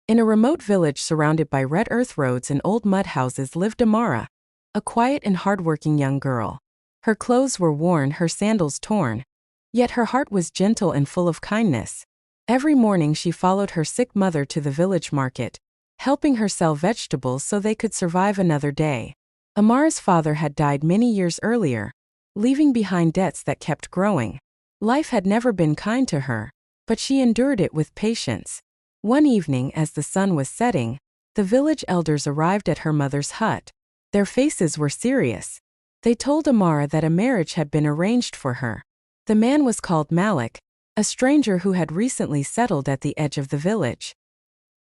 In a remote village surrounded by red earth roads and old mud houses lived Amara, a quiet and hardworking young girl. Her clothes were worn, her sandals torn, yet her heart was gentle and full of kindness. Every morning she followed her sick mother to the village market, helping her sell vegetables so they could survive another day. Amara's father had died many years earlier, leaving behind debts that kept growing. Life had never been kind to her, but she endured it with patience. One evening, as the sun was setting, the village elders arrived at her mother's hut. Their faces were serious. They told Amara that a marriage had been arranged for her. The man was called Malik, a stranger who had recently settled at the edge of the village.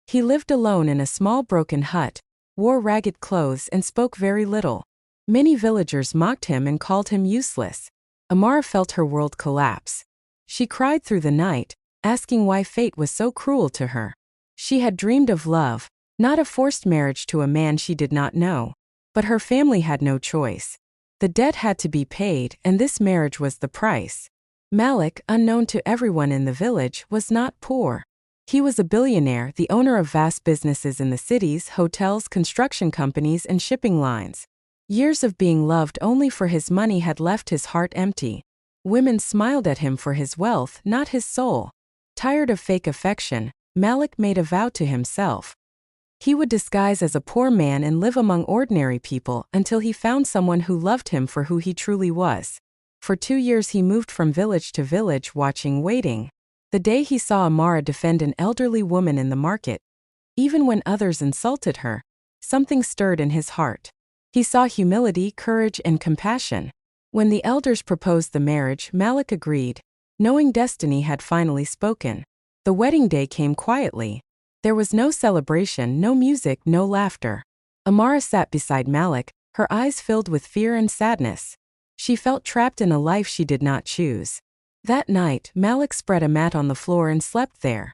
He lived alone in a small broken hut, wore ragged clothes and spoke very little. Many villagers mocked him and called him useless. Amara felt her world collapse. She cried through the night, asking why fate was so cruel to her. She had dreamed of love, not a forced marriage to a man she did not know. But her family had no choice. The debt had to be paid, and this marriage was the price. Malik, unknown to everyone in the village, was not poor. He was a billionaire, the owner of vast businesses in the cities, hotels, construction companies, and shipping lines. Years of being loved only for his money had left his heart empty. Women smiled at him for his wealth, not his soul. Tired of fake affection, Malik made a vow to himself. He would disguise as a poor man and live among ordinary people until he found someone who loved him for who he truly was. For 2 years he moved from village to village, watching, waiting. The day he saw Amara defend an elderly woman in the market, even when others insulted her, something stirred in his heart. He saw humility, courage, and compassion. When the elders proposed the marriage, Malik agreed, knowing destiny had finally spoken. The wedding day came quietly. There was no celebration, no music, no laughter. Amara sat beside Malik, her eyes filled with fear and sadness. She felt trapped in a life she did not choose. That night, Malik spread a mat on the floor and slept there.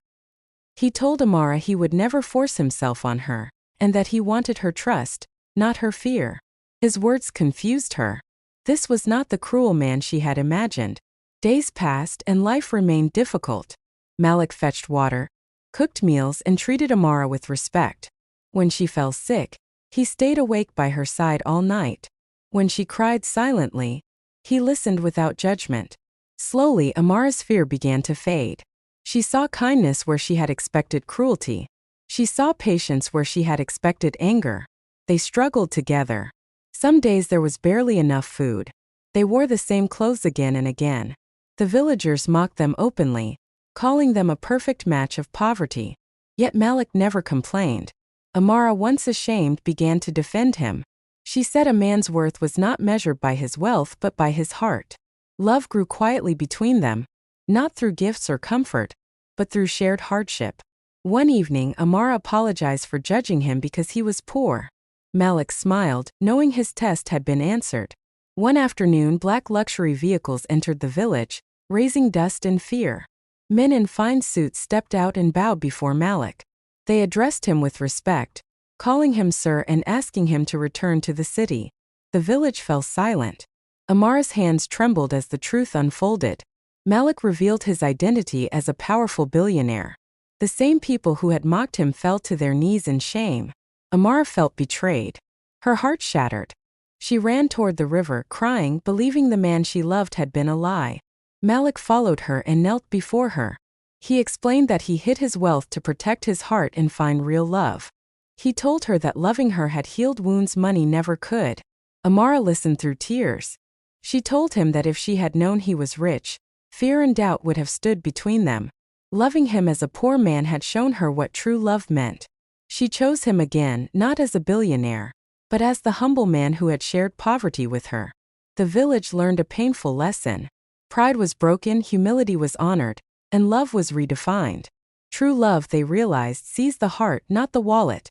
He told Amara he would never force himself on her, and that he wanted her trust, not her fear. His words confused her. This was not the cruel man she had imagined. Days passed and life remained difficult. Malik fetched water, cooked meals, and treated Amara with respect. When she fell sick, he stayed awake by her side all night. When she cried silently, he listened without judgment. Slowly, Amara's fear began to fade. She saw kindness where she had expected cruelty. She saw patience where she had expected anger. They struggled together. Some days there was barely enough food. They wore the same clothes again and again. The villagers mocked them openly, calling them a perfect match of poverty. Yet Malik never complained. Amara, once ashamed, began to defend him. She said a man's worth was not measured by his wealth but by his heart. Love grew quietly between them, not through gifts or comfort, but through shared hardship. One evening, Amara apologized for judging him because he was poor. Malik smiled, knowing his test had been answered. One afternoon, black luxury vehicles entered the village, raising dust and fear. Men in fine suits stepped out and bowed before Malik. They addressed him with respect, calling him sir and asking him to return to the city. The village fell silent. Amara's hands trembled as the truth unfolded. Malik revealed his identity as a powerful billionaire. The same people who had mocked him fell to their knees in shame. Amara felt betrayed. Her heart shattered. She ran toward the river, crying, believing the man she loved had been a lie. Malik followed her and knelt before her. He explained that he hid his wealth to protect his heart and find real love. He told her that loving her had healed wounds money never could. Amara listened through tears. She told him that if she had known he was rich, fear and doubt would have stood between them. Loving him as a poor man had shown her what true love meant. She chose him again, not as a billionaire, but as the humble man who had shared poverty with her. The village learned a painful lesson. Pride was broken, humility was honored, and love was redefined. True love, they realized, sees the heart, not the wallet.